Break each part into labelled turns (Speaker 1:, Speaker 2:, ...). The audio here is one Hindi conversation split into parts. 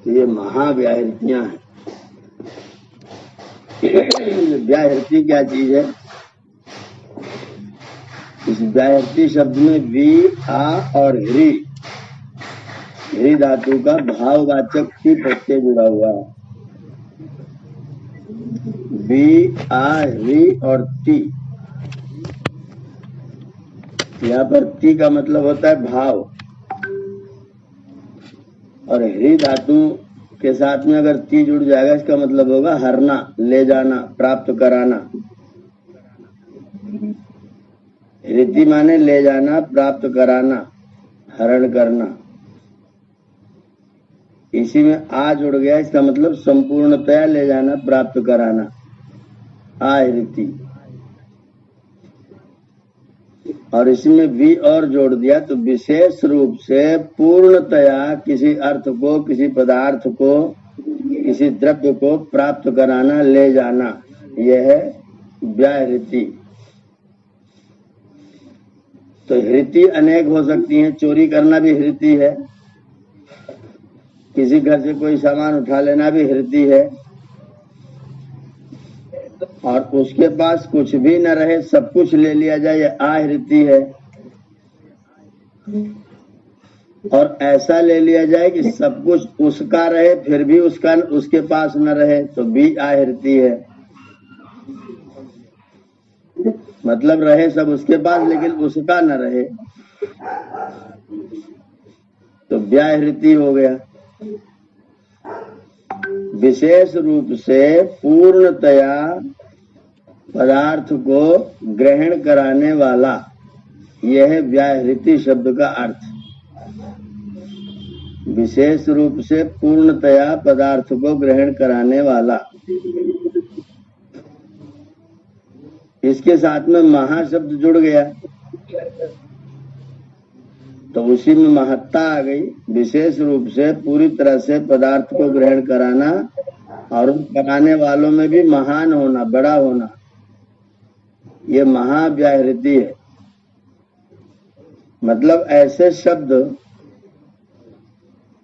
Speaker 1: ये महाव्याहृतियां हैं। व्याहृति क्या चीज है? इस व्याहृति शब्द में वी, आ और ह्री, ह्री धातु का भाववाचक की प्रत्यय जुड़ा हुआ है। वी, आ, ह्री और ती। यहाँ पर ती का मतलब होता है भाव, और ह्री धातु के साथ में अगर ती जुड़ जाएगा इसका मतलब होगा हरना, ले जाना, प्राप्त कराना। ह्रिति माने ले जाना, प्राप्त कराना, हरण करना। इसी में आ जुड़ गया, इसका मतलब संपूर्णतया ले जाना, प्राप्त कराना, आहृति। और इसमें भी और जोड़ दिया तो विशेष रूप से पूर्णतया किसी अर्थ को, किसी पदार्थ को, किसी द्रव्य को प्राप्त कराना, ले जाना, यह है व्याहृति। तो हृति अनेक हो सकती हैं। चोरी करना भी हृति है, किसी घर से कोई सामान उठा लेना भी हृति है, और उसके पास कुछ भी न रहे, सब कुछ ले लिया जाए, यह आहृति है। और ऐसा ले लिया जाए कि सब कुछ उसका रहे फिर भी उसका उसके पास न रहे, तो भी आहृति है। मतलब रहे सब उसके पास लेकिन उसका न रहे, तो व्याहृति हो गया। विशेष रूप से पूर्णतया पदार्थ को ग्रहण कराने वाला, यह है व्याहृति शब्द का अर्थ। विशेष रूप से पूर्णतया पदार्थ को ग्रहण कराने वाला। इसके साथ में महा शब्द जुड़ गया तो उसी में महत्ता आ गई। विशेष रूप से पूरी तरह से पदार्थ को ग्रहण कराना, और कराने वालों में भी महान होना, बड़ा होना, ये महाव्याहृति है। मतलब ऐसे शब्द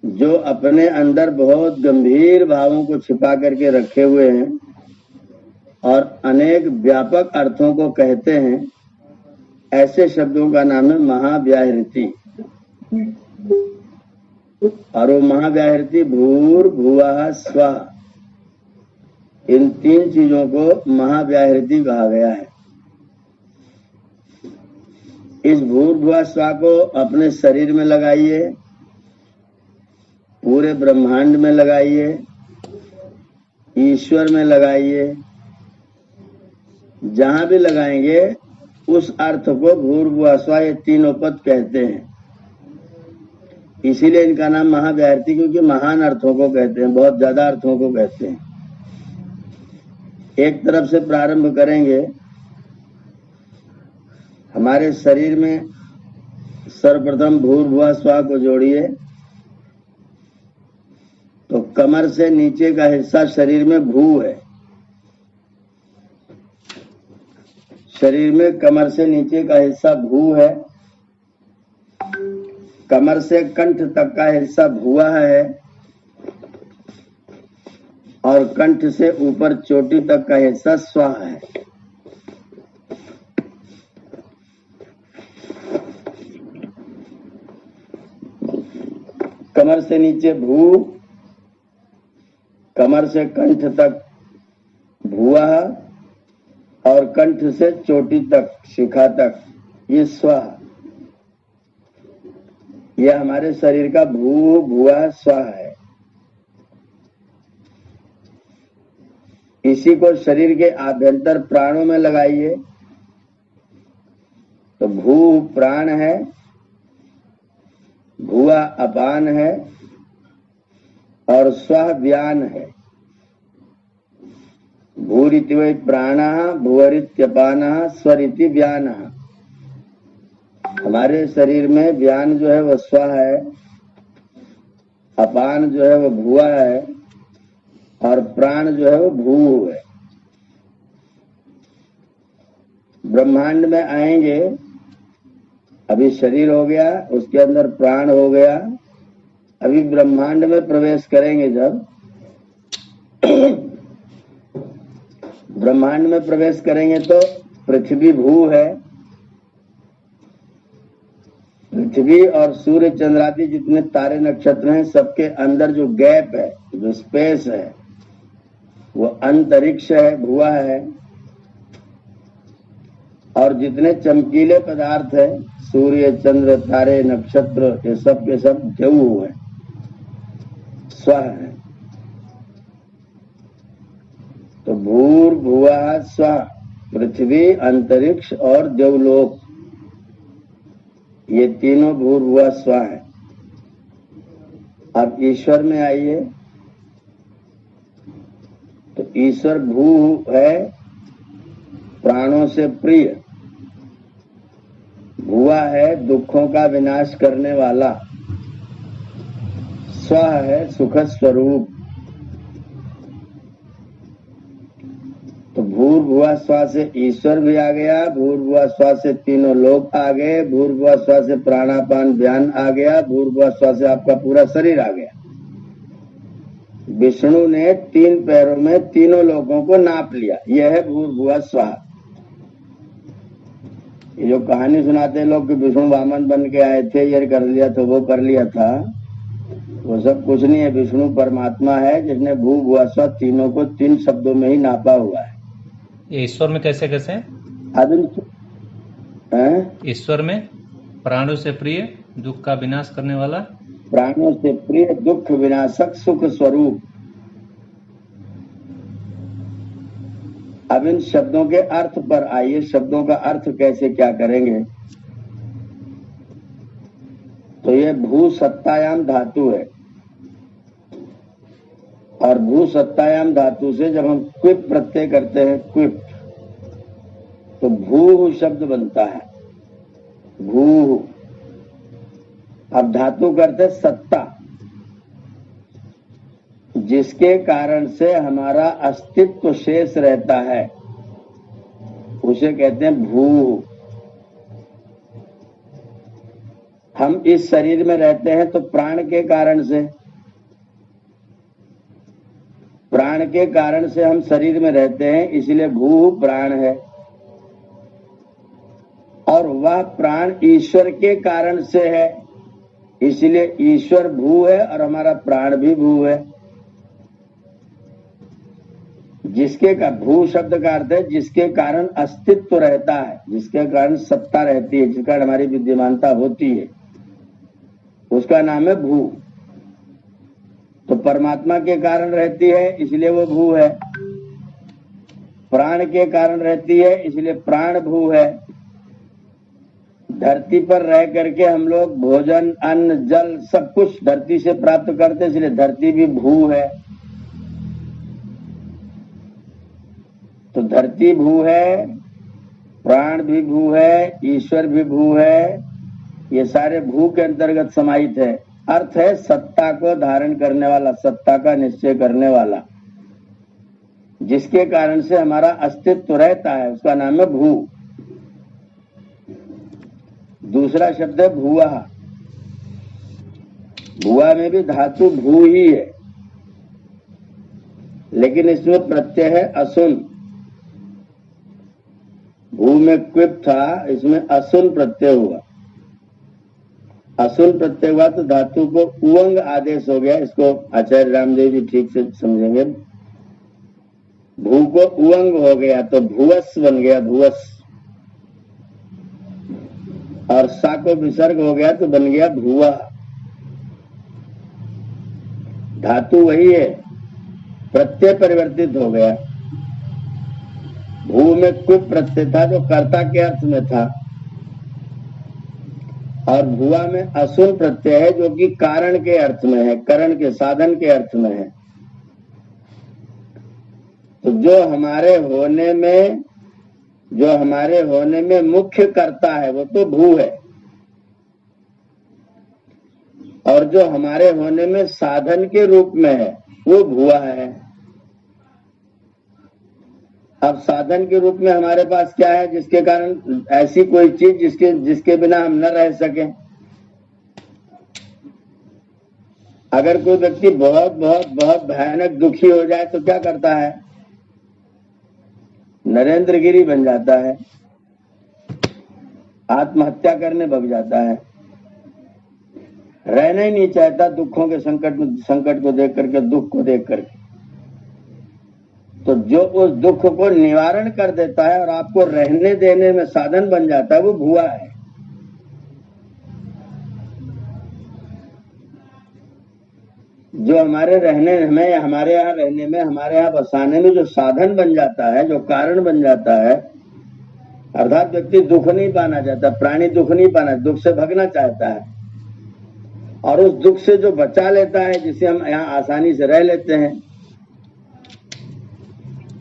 Speaker 1: जो अपने अंदर बहुत गंभीर भावों को छिपा करके रखे हुए हैं और अनेक व्यापक अर्थों को कहते हैं, ऐसे शब्दों का नाम है महाव्याहृति। और वो महाव्याहृति भूर, भुवः, स्वः, इन तीन चीजों को महाव्याहृति कहा गया है। इस भूर, भुवः, स्वः को अपने शरीर में लगाइए, पूरे ब्रह्मांड में लगाइए, ईश्वर में लगाइए, जहां भी लगाएंगे उस अर्थ को भूर, भुवः, स्वः ये तीनों पद कहते हैं। इसीलिए इनका नाम महाव्याहृति, क्योंकि महान अर्थों को कहते हैं, बहुत ज्यादा अर्थों को कहते हैं। एक तरफ से प्रारंभ करेंगे। हमारे शरीर में सर्वप्रथम भूर, भुवः, स्वः को जोड़िए तो कमर से नीचे का हिस्सा शरीर में भू है। शरीर में कमर से नीचे का हिस्सा भू है, कमर से कंठ तक का हिस्सा भुवः है, और कंठ से ऊपर चोटी तक का हिस्सा स्वः है। कमर से नीचे भू, कमर से कंठ तक भुवः, और कंठ से चोटी तक, शिखा तक, ये स्वः। यह हमारे शरीर का भू, भुवः, स्वः है। इसी को शरीर के आभ्यंतर प्राणों में लगाइए तो भू प्राण है, भुवः अपान है, और स्वः व्यान है। भूरिति वै प्राणः, भुवरित्यपानः, स्वरिति व्यानः। हमारे शरीर में व्यान जो है वह स्वः है, अपान जो है वह भुवः है, और प्राण जो है वो भू है। ब्रह्मांड में आएंगे, अभी शरीर हो गया, उसके अंदर प्राण हो गया, अभी ब्रह्मांड में प्रवेश करेंगे जब ब्रह्मांड में प्रवेश करेंगे तो पृथ्वी भू है। पृथ्वी और सूर्य चंद्रादि जितने तारे नक्षत्र हैं सबके अंदर जो गैप है, जो स्पेस है, वो अंतरिक्ष है, भुआ है। और जितने चमकीले पदार्थ है, सूर्य चंद्र तारे नक्षत्र, ये सब के सब जऊ है, स्व है। तो भूर्भुवः स्वः, पृथ्वी, अंतरिक्ष और देवलोक, ये तीनों भूर्भुवः स्वः है। अब ईश्वर में आइए, तो ईश्वर भू है, प्राणों से प्रिय, भुआ है दुखों का विनाश करने वाला, स्व है सुख स्वरूप। तो भूर्भुवः स्वः से ईश्वर भी आ गया, भूर्भुवः स्वः से तीनों लोक आ गए, भूर्भुवः स्वः से प्राणापान ध्यान आ गया, भूर्भुवः स्वः से आपका पूरा शरीर आ गया। विष्णु ने 3 पैरों में तीनों लोगों को नाप लिया, यह है भूर्भुवः स्वः। ये जो कहानी सुनाते हैं लोग कि विष्णु वामन बन के आए थे, ये कर लिया था, वो कर लिया था, वो सब कुछ नहीं है। विष्णु परमात्मा है जिसने भू भुआ स्व तीनों को 3 शब्दों में ही नापा हुआ है।
Speaker 2: ये ईश्वर में कैसे कैसे ईश्वर में प्राणों से प्रिय दुख का विनाश करने वाला,
Speaker 1: प्राणों से प्रिय दुख विनाशक सुख स्वरूप। अब इन शब्दों के अर्थ पर आइए, शब्दों का अर्थ कैसे क्या करेंगे। तो ये भू सत्तायाम धातु है, और भू सत्तायाम धातु से जब हम क्विप प्रत्यय करते हैं, क्विप, तो भू शब्द बनता है, भू। अब धातु करते सत्ता, जिसके कारण से हमारा अस्तित्व शेष रहता है, उसे कहते हैं भू। हम इस शरीर में रहते हैं तो प्राण के कारण से, प्राण के कारण से हम शरीर में रहते हैं, इसलिए भू प्राण है। और वह प्राण ईश्वर के कारण से है, इसलिए ईश्वर भू है और हमारा प्राण भी भू है। जिसके का भू शब्द का अर्थ है जिसके कारण अस्तित्व रहता है, जिसके कारण सत्ता रहती है, जिसके कारण हमारी विद्यमानता होती है, उसका नाम है भू। तो परमात्मा के कारण रहती है इसलिए वो भू है, प्राण के कारण रहती है इसलिए प्राण भू है। धरती पर रह करके हम लोग भोजन अन्न जल सब कुछ धरती से प्राप्त करते हैं, इसलिए धरती भी भू है। तो धरती भू है, प्राण भी भू है, ईश्वर भी भू है, ये सारे भू के अंतर्गत समाहित है। अर्थ है सत्ता को धारण करने वाला, सत्ता का निश्चय करने वाला, जिसके कारण से हमारा अस्तित्व रहता है, उसका नाम है भू। दूसरा शब्द है भुआ। भुआ में भी धातु भू ही है, लेकिन इसमें प्रत्यय है असुन। भू में क्विप था, इसमें असुन प्रत्यय हुआ। असुन प्रत्यय हुआ तो धातु को उवंग आदेश हो गया। इसको आचार्य रामदेव जी ठीक से समझेंगे। भू को उवंग हो गया तो भुवस बन गया, भुवस। और सा को विसर्ग हो गया तो बन गया भुआ। धातु वही है, प्रत्यय परिवर्तित हो गया। भू में क्विप प्रत्यय था जो कर्ता के अर्थ में था, और भुआ में असुन प्रत्यय है जो कि कारण के अर्थ में है, करण के साधन के अर्थ में है। तो जो हमारे होने में मुख्य कर्ता है वो तो भू है, और जो हमारे होने में साधन के रूप में है वो भुआ है। अब साधन के रूप में हमारे पास क्या है, जिसके कारण ऐसी कोई चीज जिसके बिना हम न रह सकें। अगर कोई व्यक्ति बहुत बहुत बहुत भयानक दुखी हो जाए तो क्या करता है? नरेंद्र गिरी बन जाता है, आत्महत्या करने भग जाता है, रहना ही नहीं चाहता दुखों के संकट को देख करके, दुख को देख करके। तो जो उस दुख को निवारण कर देता है और आपको रहने देने में साधन बन जाता है, वो भुआ है। जो हमारे यहाँ रहने में, हमारे यहाँ बसाने में जो साधन बन जाता है, जो कारण बन जाता है, अर्थात व्यक्ति दुख नहीं पाना चाहता, प्राणी दुख नहीं पाना, दुख से भगना चाहता है, और उस दुख से जो बचा लेता है, जिसे हम यहाँ आसानी से रह लेते हैं,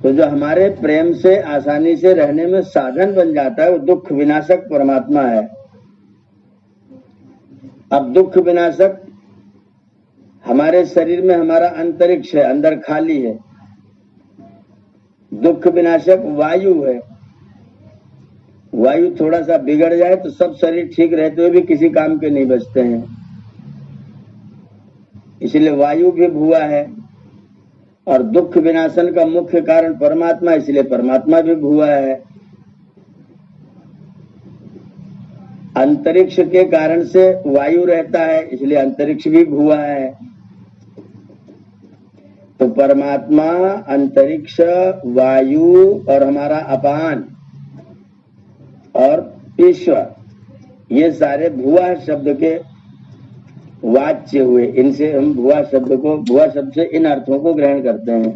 Speaker 1: तो जो हमारे प्रेम से आसानी से रहने में साधन बन जाता है, वो दुख विनाशक परमात्मा है। अब दुख विनाशक हमारे शरीर में हमारा अंतरिक्ष है, अंदर खाली है। दुख विनाशक वायु है। वायु थोड़ा सा बिगड़ जाए तो सब शरीर ठीक रहते हुए भी किसी काम के नहीं बचते हैं, इसलिए वायु भी भुआ है। और दुख विनाशन का मुख्य कारण परमात्मा, इसलिए परमात्मा भी भुआ है। अंतरिक्ष के कारण से वायु रहता है, इसलिए अंतरिक्ष भी भुआ है। तो परमात्मा, अंतरिक्ष, वायु और हमारा अपान और ईश्वर, ये सारे भुआ शब्द के वाच्य हुए। इनसे हम भुआ शब्द से इन अर्थों को ग्रहण करते हैं।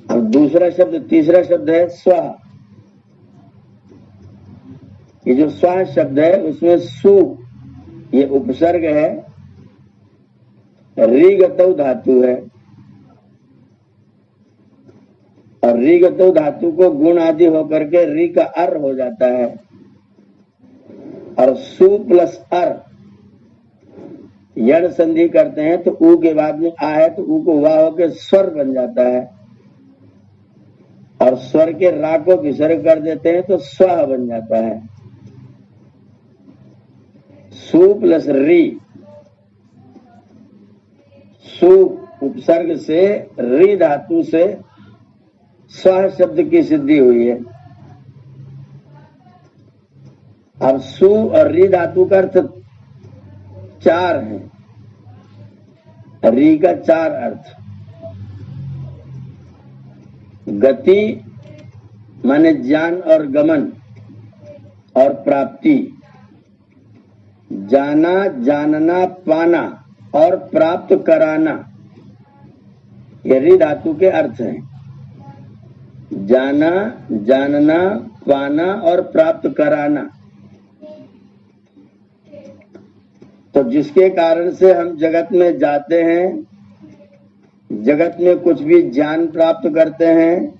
Speaker 1: अब तीसरा शब्द है स्व। ये जो स्व शब्द है उसमें सु, ये उपसर्ग है, ऋगतौ धातु है, और ऋगतौ धातु को गुण आदि होकर के रि का अर हो जाता है, और सु प्लस अर यण संधि करते हैं तो ऊ के बाद में आ है तो ऊ को वाह होकर स्वर बन जाता है, और स्वर के रा को विसर्ग कर देते हैं तो स्व बन जाता है। सु प्लस री, सु उपसर्ग से री धातु से स्व शब्द की सिद्धि हुई है। अब सु और री धातु का अर्थ 4 है, री का 4 अर्थ। गति माने ज्ञान और गमन और प्राप्ति, जाना, जानना, पाना और प्राप्त कराना, ये री धातु के अर्थ हैं। जाना, जानना, पाना और प्राप्त कराना। तो जिसके कारण से हम जगत में जाते हैं, जगत में कुछ भी ज्ञान प्राप्त करते हैं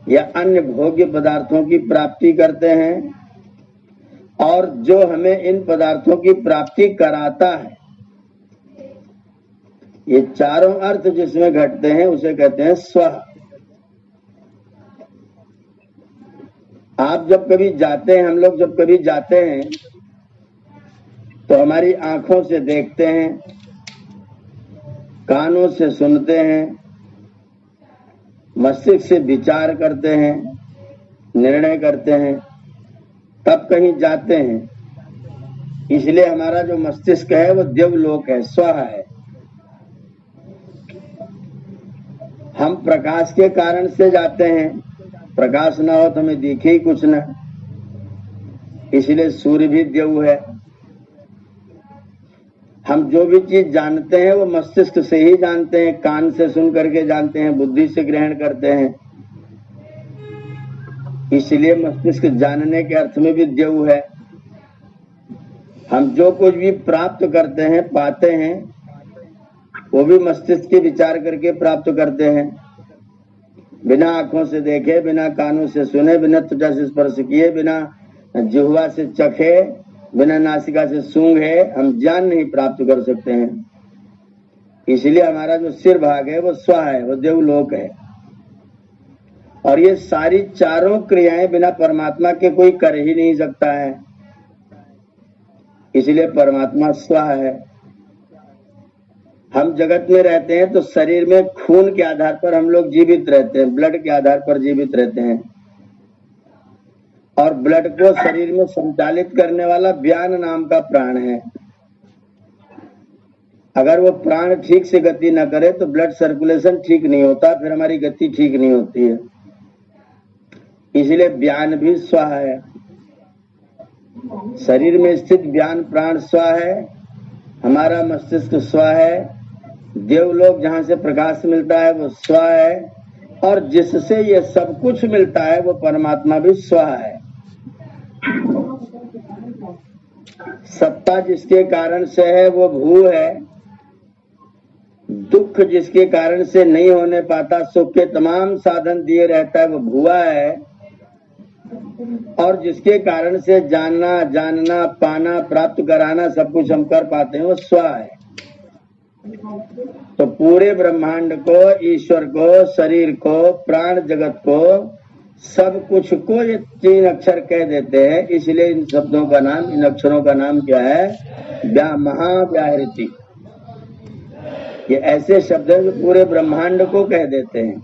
Speaker 1: या अन्य भोग्य पदार्थों की प्राप्ति करते हैं, और जो हमें इन पदार्थों की प्राप्ति कराता है, ये चारों अर्थ जिसमें घटते हैं उसे कहते हैं स्व। आप जब कभी जाते हैं, हम लोग जब कभी जाते हैं तो हमारी आंखों से देखते हैं, कानों से सुनते हैं, मस्तिष्क से विचार करते हैं, निर्णय करते हैं, तब कहीं जाते हैं। इसलिए हमारा जो मस्तिष्क है वो देवलोक है, स्व है। हम प्रकाश के कारण से जाते हैं, प्रकाश ना हो तो हमें दिखे ही कुछ ना, इसलिए सूर्य भी देव है। हम जो भी चीज जानते हैं वो मस्तिष्क से ही जानते हैं, कान से सुन करके जानते हैं, बुद्धि से ग्रहण करते हैं, इसलिए मस्तिष्क जानने के अर्थ में भी देव है। हम जो कुछ भी प्राप्त करते हैं, पाते हैं, वो भी मस्तिष्क के विचार करके प्राप्त करते हैं। बिना आंखों से देखे, बिना कानों से सुने, बिना त्वचा से स्पर्श किए, बिना जिह्वा से चखे, बिना नासिका से सूंघे हम ज्ञान नहीं प्राप्त कर सकते हैं। इसलिए हमारा जो सिर भाग है वो स्व है, वो देवलोक है। और ये सारी चारों क्रियाएं बिना परमात्मा के कोई कर ही नहीं सकता है, इसलिए परमात्मा स्व है। हम जगत में रहते हैं तो शरीर में खून के आधार पर हम लोग जीवित रहते हैं, ब्लड के आधार पर जीवित रहते हैं। और ब्लड को शरीर में संचालित करने वाला व्यान नाम का प्राण है। अगर वो प्राण ठीक से गति न करे तो ब्लड सर्कुलेशन ठीक नहीं होता, फिर हमारी गति ठीक नहीं होती है। इसलिए व्यान भी स्व है। शरीर में स्थित व्यान प्राण स्व है, हमारा मस्तिष्क स्व है, देवलोक जहाँ से प्रकाश मिलता है वो स्व है, और जिससे ये सब कुछ मिलता है वो परमात्मा भी स्व है। सत्ता जिसके कारण से है वो भू है, दुख जिसके कारण से नहीं होने पाता, सुख के तमाम साधन दिए रहता है वो भुआ है, और जिसके कारण से जानना पाना प्राप्त कराना सब कुछ हम कर पाते हैं वो स्व है। तो पूरे ब्रह्मांड को, ईश्वर को, शरीर को, प्राण जगत को, सब कुछ को ये 3 अक्षर कह देते हैं। इसलिए इन शब्दों का नाम, इन अक्षरों का नाम क्या है? महाव्याहृति। ये ऐसे शब्द हैं जो पूरे ब्रह्मांड को कह देते हैं,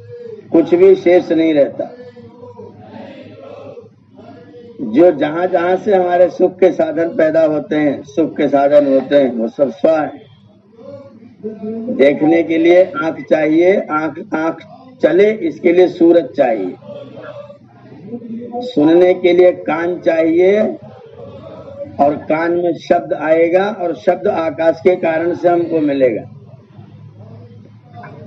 Speaker 1: कुछ भी शेष नहीं रहता। जो जहां जहां से हमारे सुख के साधन पैदा होते हैं, सुख के साधन होते हैं, वो सब स्व है। देखने के लिए आंख चाहिए, आंख चले इसके लिए सूरज चाहिए। सुनने के लिए कान चाहिए, और कान में शब्द आएगा, और शब्द आकाश के कारण से हमको मिलेगा।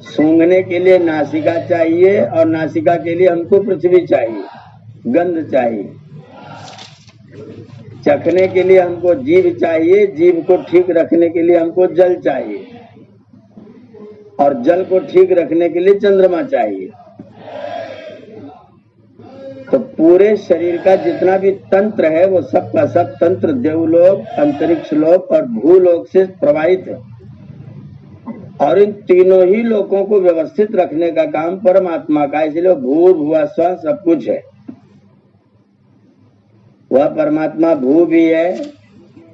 Speaker 1: सूंघने के लिए नासिका चाहिए, और नासिका के लिए हमको पृथ्वी चाहिए, गंध चाहिए। चखने के लिए हमको जीभ चाहिए, जीभ को ठीक रखने के लिए हमको जल चाहिए, और जल को ठीक रखने के लिए चंद्रमा चाहिए। तो पूरे शरीर का जितना भी तंत्र है वो सब का सब तंत्र देवलोक, अंतरिक्ष लोक और भूलोक से प्रवाहित है, और इन तीनों ही लोकों को व्यवस्थित रखने का काम परमात्मा का। इसलिए भू भुआ स्व सब कुछ है। वह परमात्मा भू भी है,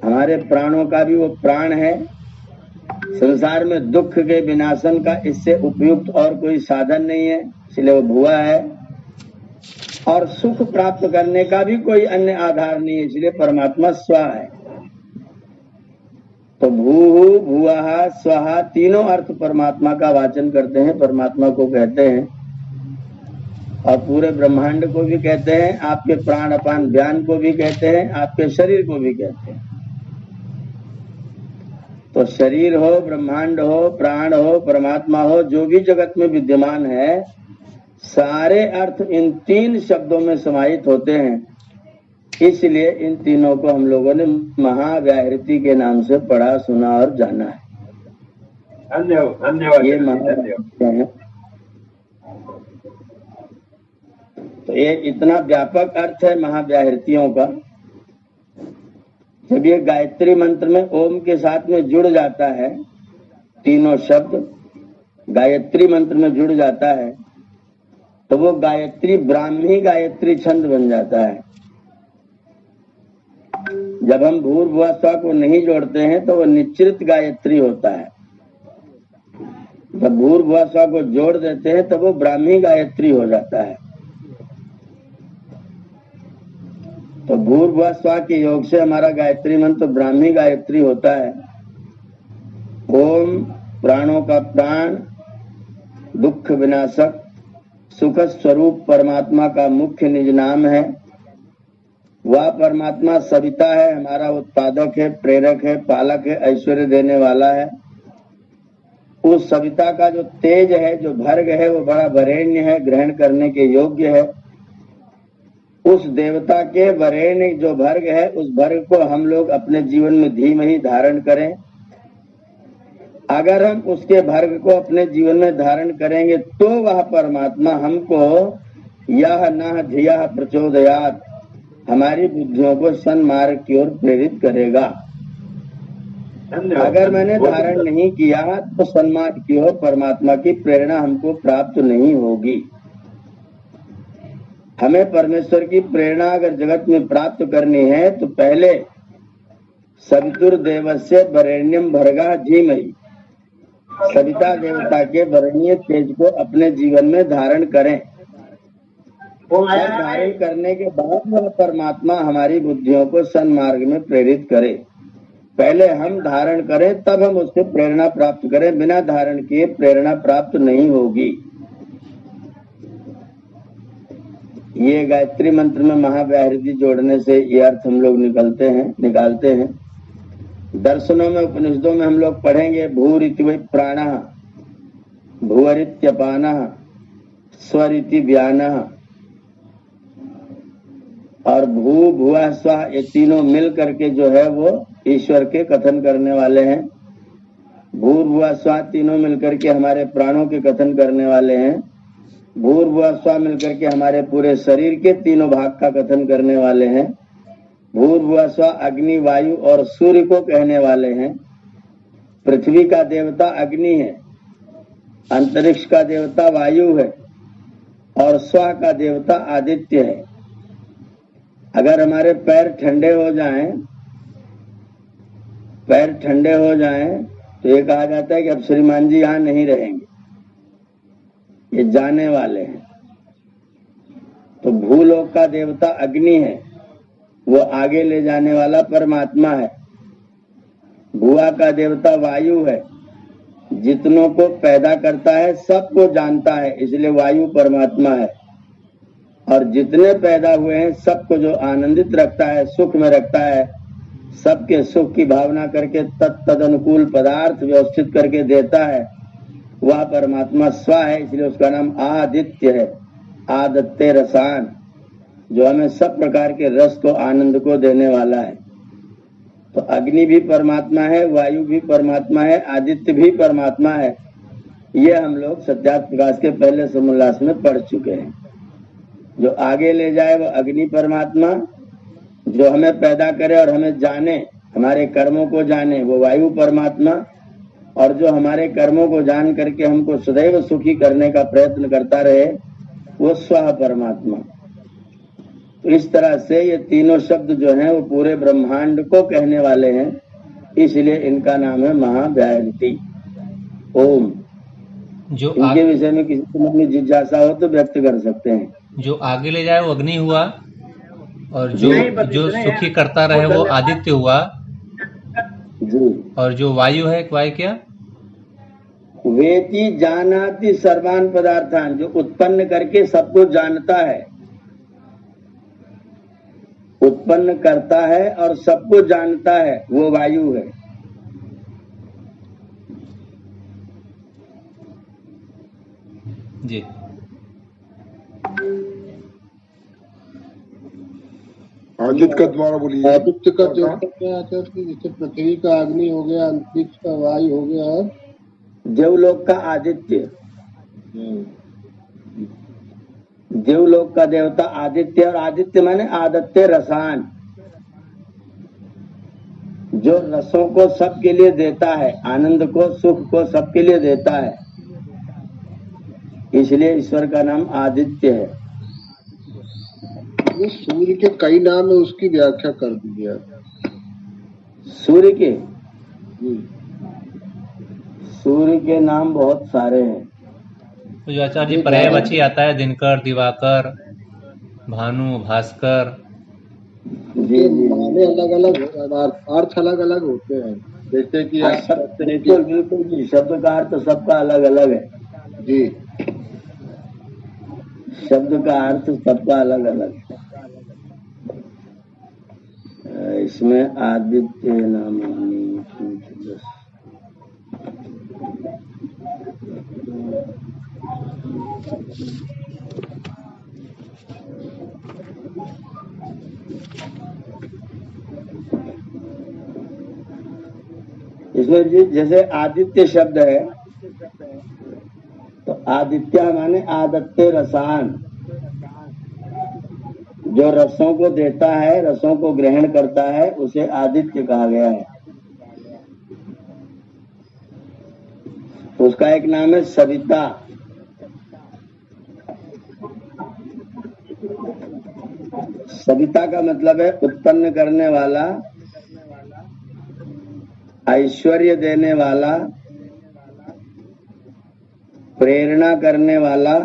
Speaker 1: हमारे प्राणों का भी वो प्राण है। संसार में दुख के विनाशन का इससे उपयुक्त और कोई साधन नहीं है, इसलिए वो भुआ है। और सुख प्राप्त करने का भी कोई अन्य आधार नहीं है, इसलिए परमात्मा स्व है। तो भू भुआ स्वहा तीनों अर्थ परमात्मा का वाचन करते हैं, परमात्मा को कहते हैं। और पूरे ब्रह्मांड को भी कहते हैं, आपके प्राण अपान व्यान को भी कहते हैं, आपके शरीर को भी कहते हैं। तो शरीर हो, ब्रह्मांड हो, प्राण हो, परमात्मा हो, जो भी जगत में विद्यमान है, सारे अर्थ इन 3 शब्दों में समाहित होते हैं। इसलिए इन तीनों को हम लोगों ने महाव्याहृति के नाम से पढ़ा, सुना और जाना है। धन्यवाद। ये महाव्याहृति है। तो ये इतना व्यापक अर्थ है महाव्याहृतियों का। जब ये गायत्री मंत्र में ओम के साथ में जुड़ जाता है, तीनों शब्द गायत्री मंत्र में जुड़ जाता है, तो वो गायत्री ब्राह्मी गायत्री छंद बन जाता है। जब हम भूर्भुवः स्व को नहीं जोड़ते हैं तो वो निश्चित गायत्री होता है। जब भूर्भुवः स्व को जोड़ देते हैं तो वो ब्राह्मी गायत्री हो जाता है। तो भूर्भुवः स्व के योग से हमारा गायत्री मंत्र ब्राह्मी गायत्री होता है। ओम प्राणों का प्राण, दुख विनाशक, सुख स्वरूप परमात्मा का मुख्य निज नाम है। वह परमात्मा सविता है, हमारा उत्पादक है, प्रेरक है, पालक है, ऐश्वर्य देने वाला है। उस सविता का जो तेज है, जो भर्ग है, वो बड़ा वरेण्य है, ग्रहण करने के योग्य है। उस देवता के वरेण्य जो भर्ग है, उस भर्ग को हम लोग अपने जीवन में धीमहि धारण करें। अगर हम उसके भर्ग को अपने जीवन में धारण करेंगे तो वह परमात्मा हमको यह न धिया प्रचोदयात, हमारी बुद्धियों को सन्मार्ग की ओर प्रेरित करेगा। अगर मैंने धारण नहीं किया तो सन्मार्ग की ओर परमात्मा की प्रेरणा हमको प्राप्त नहीं होगी। हमें परमेश्वर की प्रेरणा अगर जगत में प्राप्त करनी है तो पहले सवितुर्देवस्य वरेण्यम भर्गः धीमहि, सविता देवता के वर्णीय तेज को अपने जीवन में धारण करें और धारण करने के बाद वह परमात्मा हमारी बुद्धियों को सन्मार्ग में प्रेरित करे। पहले हम धारण करें तब हम उससे प्रेरणा प्राप्त करें, बिना धारण किए प्रेरणा प्राप्त नहीं होगी। ये गायत्री मंत्र में महाव्याहृति जोड़ने से ये अर्थ हम लोग निकालते हैं। दर्शनों में, उपनिषदों में हम लोग पढ़ेंगे भूरिति वै प्राणः, भुवरित्यपानः, स्वरिति व्यानः और भू भुवः स्वः, ये तीनों मिल करके जो है वो ईश्वर के कथन करने वाले हैं। भूर्भुवः स्वः तीनों मिलकर के हमारे प्राणों के कथन करने वाले हैं। भूर्भुवः स्वः मिलकर के हमारे पूरे शरीर के तीनों भाग का कथन करने वाले हैं। भूर्भुवः स्वः अग्नि, वायु और सूर्य को कहने वाले हैं। पृथ्वी का देवता अग्नि है, अंतरिक्ष का देवता वायु है और स्वः का देवता आदित्य है। अगर हमारे पैर ठंडे हो जाएं तो ये कहा जाता है कि अब श्रीमान जी यहाँ नहीं रहेंगे, ये जाने वाले हैं। तो भूलोक का देवता अग्नि है, वो आगे ले जाने वाला परमात्मा है। भुआ का देवता वायु है, जितनों को पैदा करता है सबको जानता है, इसलिए वायु परमात्मा है। और जितने पैदा हुए हैं सबको जो आनंदित रखता है, सुख में रखता है, सबके सुख की भावना करके तद अनुकूल पदार्थ व्यवस्थित करके देता है, वह परमात्मा स्व है, इसलिए उसका नाम आदित्य है। आदत्ते रसान, जो हमें सब प्रकार के रस को, आनंद को देने वाला है। तो अग्नि भी परमात्मा है, वायु भी परमात्मा है, आदित्य भी परमात्मा है। ये हम लोग सत्यार्थ प्रकाश के पहले समोल्लास में पढ़ चुके हैं। जो आगे ले जाए वो अग्नि परमात्मा, जो हमें पैदा करे और हमें जाने, हमारे कर्मों को जाने, वो वायु परमात्मा, और जो हमारे कर्मों को जान करके हमको सदैव सुखी करने का प्रयत्न करता रहे, वो स्व परमात्मा। तो इस तरह से ये तीनों शब्द जो हैं वो पूरे ब्रह्मांड को कहने वाले हैं, इसलिए इनका नाम है महाव्याहृति। ओम।
Speaker 2: जो
Speaker 1: इनके विषय में किसी को मन में जिज्ञासा हो तो व्यक्त कर सकते हैं।
Speaker 2: जो आगे ले जाए वो अग्नि हुआ, और जो सुखी करता रहे वो आदित्य हुआ
Speaker 1: जी।
Speaker 2: और जो वायु है, वायु क्या?
Speaker 1: वेति जानाति सर्वान पदार्थान, जो उत्पन्न करके सबको जानता है, उत्पन्न करता है और सबको जानता है, वो वायु है।
Speaker 2: जी।
Speaker 3: आदित्य का द्वारा बोलिए।
Speaker 4: आदित्य का जो आचार्य की, जैसे पृथ्वी का अग्नि हो गया, अंतरिक्ष का वायु हो गया,
Speaker 1: देवलोक का आदित्य, देवलोक का देवता आदित्य, और आदित्य माने आदत्य रसान, जो रसों को सबके लिए देता है, आनंद को, सुख को सबके लिए देता है, इसलिए ईश्वर का नाम आदित्य है।
Speaker 4: ये सूर्य के कई नाम है, उसकी व्याख्या कर दीजिए।
Speaker 1: सूर्य के सूर्य के नाम बहुत सारे हैं।
Speaker 2: तो जो आचार्य जी पर्यायवाची आता है, दिनकर, दिवाकर, भानु, भास्कर,
Speaker 1: जी
Speaker 4: माने अलग अलग, अर्थ अलग अलग होते हैं। जैसे कि
Speaker 1: बिल्कुल बिल्कुल जी, शब्द का अर्थ सबका अलग अलग है
Speaker 4: जी,
Speaker 1: शब्द का अर्थ सबका अलग अलग है। इसमें आदित्य नाम इसमें जैसे आदित्य शब्द है तो आदित्य माने आदत्य रसान, जो रसों को देता है, रसों को ग्रहण करता है, उसे आदित्य कहा गया है। उसका एक नाम है सविता। सविता का मतलब है उत्पन्न करने वाला, ऐश्वर्य देने वाला, प्रेरणा करने वाला,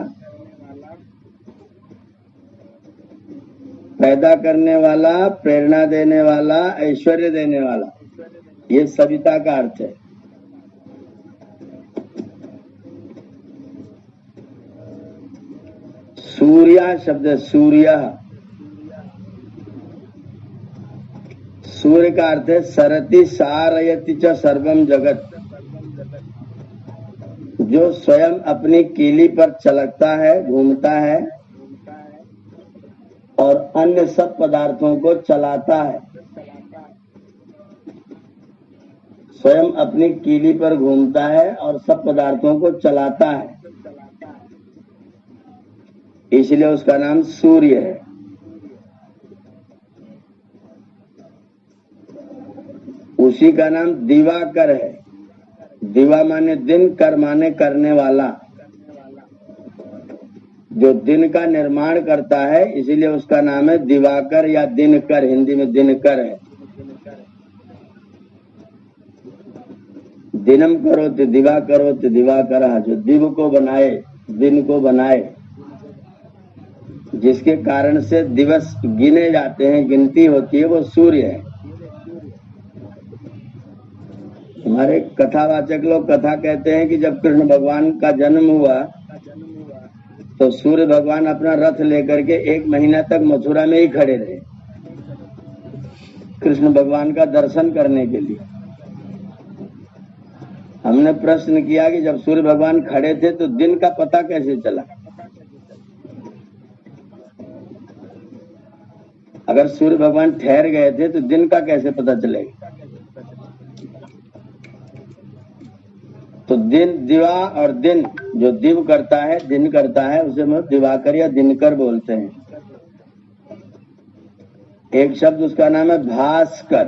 Speaker 1: पैदा करने वाला, प्रेरणा देने वाला, ऐश्वर्य देने वाला, ये सविता का अर्थ है। सूर्या शब्द है, सूर्य। सूर्य का अर्थ है सरति सारयति च सर्वम जगत, जो स्वयं अपनी कीली पर चलता है, घूमता है और अन्य सब पदार्थों को चलाता है। स्वयं अपनी कीली पर घूमता है और सब पदार्थों को चलाता है, इसलिए उसका नाम सूर्य है। उसी का नाम दिवाकर है। दिवा माने दिन, कर माने करने वाला, जो दिन का निर्माण करता है, इसीलिए उसका नाम है दिवाकर या दिनकर, हिंदी में दिनकर है। दिनम करोति दिवा करोति दिवाकर, जो दिव को बनाए, दिन को बनाए, जिसके कारण से दिवस गिने जाते हैं, गिनती होती है, वो सूर्य है। हमारे कथावाचक लोग कथा कहते हैं कि जब कृष्ण भगवान का जन्म हुआ तो सूर्य भगवान अपना रथ लेकर के 1 महीना तक मथुरा में ही खड़े रहे कृष्ण भगवान का दर्शन करने के लिए। हमने प्रश्न किया कि जब सूर्य भगवान खड़े थे तो दिन का पता कैसे चला? अगर सूर्य भगवान ठहर गए थे तो दिन का कैसे पता चलेगा? तो दिन, दिवा और दिन, जो दिव करता है, दिन करता है, उसे हम दिवाकर या दिनकर बोलते हैं। एक शब्द उसका नाम है भास्कर।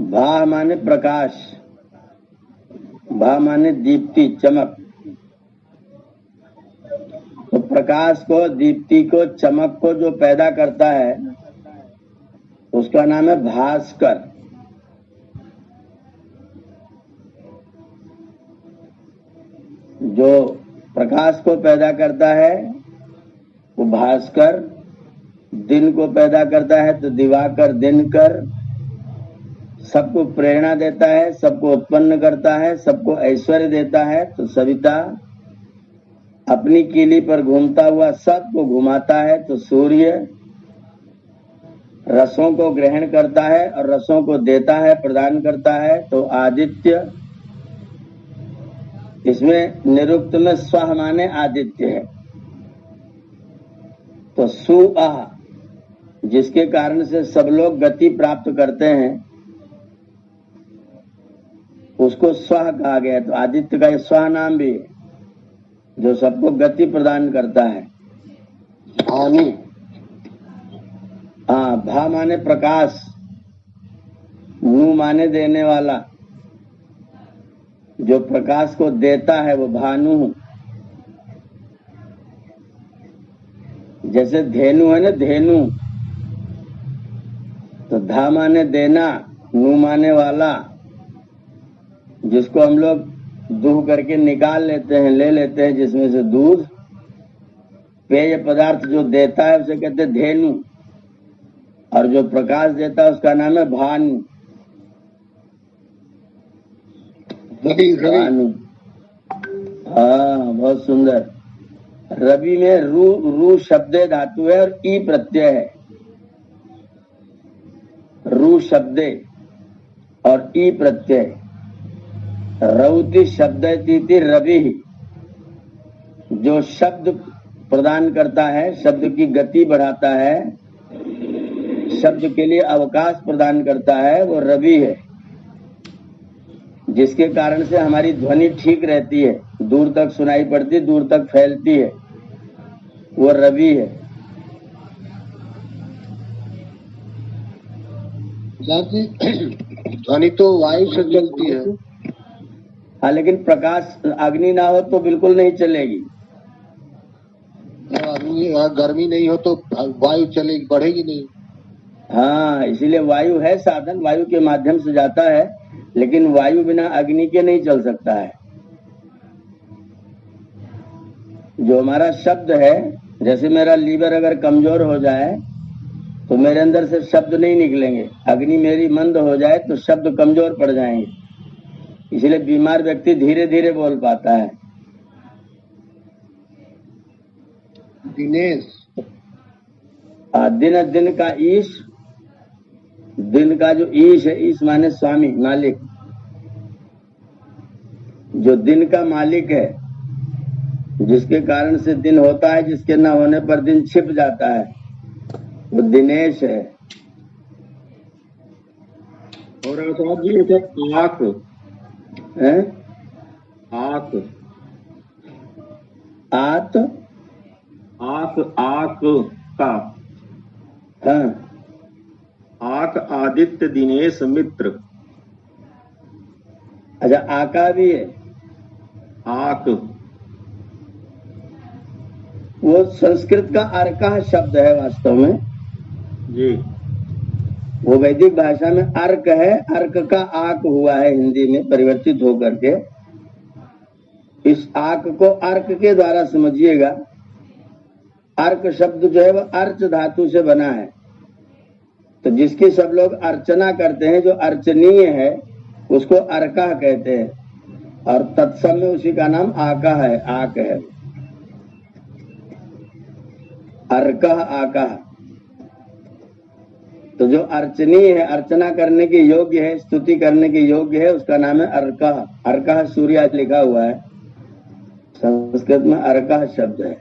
Speaker 1: भा माने प्रकाश, भा माने दीप्ति, चमक। तो प्रकाश को, दीप्ति को, चमक को जो पैदा करता है उसका नाम है भास्कर। जो प्रकाश को पैदा करता है वो भास्कर, दिन को पैदा करता है तो दिवाकर, दिनकर, सबको प्रेरणा देता है, सबको उत्पन्न करता है, सबको ऐश्वर्य देता है तो सविता, अपनी कीली पर घूमता हुआ सबको घुमाता है तो सूर्य, रसों को ग्रहण करता है और रसों को देता है, प्रदान करता है तो आदित्य। इसमें निरुक्त में स्व माने आदित्य है, तो सुआह, जिसके कारण से सब लोग गति प्राप्त करते हैं, उसको स्व कहा गया। तो आदित्य का स्व नाम भी है, जो सबको गति प्रदान करता है।
Speaker 4: भानु,
Speaker 1: हाँ, भा माने प्रकाश, नु माने देने वाला, जो प्रकाश को देता है वो भानु। जैसे धेनु है ना, धेनु, तो धा माने देना, नु माने वाला, जिसको हम लोग दूह करके निकाल लेते हैं, ले लेते हैं, जिसमें से दूध, पेय पदार्थ जो देता है उसे कहते हैं धेनु, और जो प्रकाश देता है उसका नाम है भानु। भानु, हाँ, बहुत सुंदर। रवि में रू शब्द धातु है और ई प्रत्यय है। रू शब्द और ई प्रत्यय। रौति शब्द रवि, जो शब्द प्रदान करता है, शब्द की गति बढ़ाता है, शब्द के लिए अवकाश प्रदान करता है, वो रवि है। जिसके कारण से हमारी ध्वनि ठीक रहती है, दूर तक सुनाई पड़ती, दूर तक फैलती है, वो रवि है।
Speaker 4: ध्वनि तो वायु से चलती है।
Speaker 1: हाँ, लेकिन प्रकाश, अग्नि ना हो तो बिल्कुल नहीं चलेगी।
Speaker 4: गर्मी नहीं हो तो वायु चलेगी, बढ़ेगी नहीं।
Speaker 1: हाँ, इसीलिए वायु है साधन, वायु के माध्यम से जाता है, लेकिन वायु बिना अग्नि के नहीं चल सकता है। जो हमारा शब्द है, जैसे मेरा लीवर अगर कमजोर हो जाए तो मेरे अंदर से शब्द नहीं निकलेंगे। अग्नि मेरी मंद हो जाए तो शब्द कमजोर पड़ जाएंगे, इसलिए बीमार व्यक्ति धीरे धीरे बोल पाता है।
Speaker 4: दिनेश,
Speaker 1: दिन दिन का ईश, दिन का जो ईश है, ईश माने स्वामी, मालिक, जो दिन का मालिक है, जिसके कारण से दिन होता है, जिसके न होने पर दिन छिप जाता है, वो दिनेश है।
Speaker 5: और आचार्य जी एक आंख
Speaker 1: हैं?
Speaker 5: आंख
Speaker 1: आत
Speaker 5: आंख आंख का
Speaker 1: हाँ,
Speaker 5: आंख आदित्य दिनेश मित्र।
Speaker 1: अच्छा आका भी है।
Speaker 5: आंख
Speaker 1: वो संस्कृत का अर्का शब्द है वास्तव में।
Speaker 5: जी
Speaker 1: वो वैदिक भाषा में अर्क है, अर्क का आक हुआ है हिंदी में परिवर्तित होकर के। इस आक को अर्क के द्वारा समझिएगा। अर्क शब्द जो है वो अर्च धातु से बना है, तो जिसकी सब लोग अर्चना करते हैं, जो अर्चनीय है, उसको अर्का कहते हैं, और तत्सम में उसी का नाम आका है, आक है, अर्का आका। तो जो अर्चनीय है, अर्चना करने के योग्य है, स्तुति करने के योग्य है, उसका नाम है अर्का। अर्का सूर्य लिखा हुआ है, संस्कृत में अर्का शब्द है।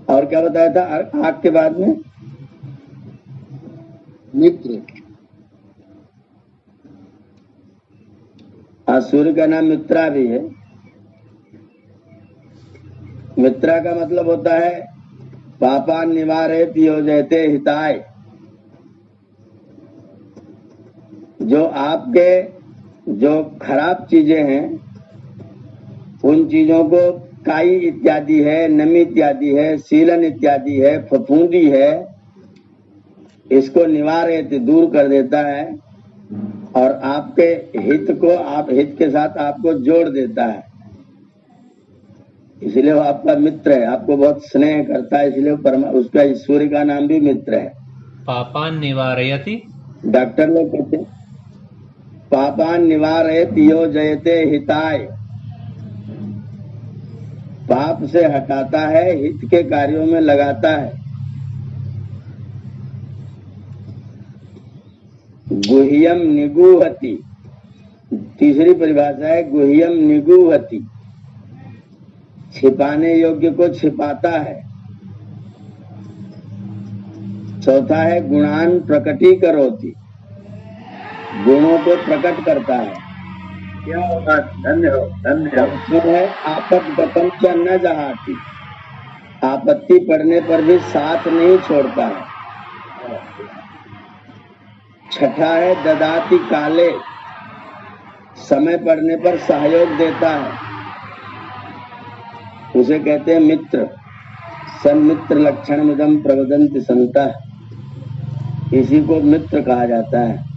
Speaker 1: और क्या बताया था आग के बाद में?
Speaker 4: मित्र,
Speaker 1: सूर्य का नाम मित्रा भी है। मित्रा का मतलब होता है पापा निवारे योजयते हिताय। जो आपके जो खराब चीजें हैं, उन चीजों को काई इत्यादि है, नमी इत्यादि है, सीलन इत्यादि है, फफूंदी है, इसको निवारित दूर कर देता है और आपके हित को, आप हित के साथ आपको जोड़ देता है। इसलिए वो आपका मित्र है, आपको बहुत स्नेह करता है, इसलिए उसका सूर्य का नाम भी मित्र है।
Speaker 2: पापान निवारयति,
Speaker 1: डॉक्टर लोग कहते हैं पापान निवारयति योजयते हिताय। पाप से हटाता है, हित के कार्यों में लगाता है। गुह्यम निगूहति, तीसरी परिभाषा है गुह्यम निगूहति, छिपाने योग्य को छिपाता है। चौथा है गुणान प्रकटीकरोति, गुणों को प्रकट करता है।
Speaker 5: क्या होगा? धन्यवाद।
Speaker 1: है आपत्तिगतम च न जहाती, आपत्ति पड़ने पर भी साथ नहीं छोड़ता है। छठा है ददाति काले, समय पड़ने पर सहयोग देता है, उसे कहते हैं मित्र। सन्मित्र लक्षण मिदम प्रवदन्ति संतः, इसी को मित्र कहा जाता है।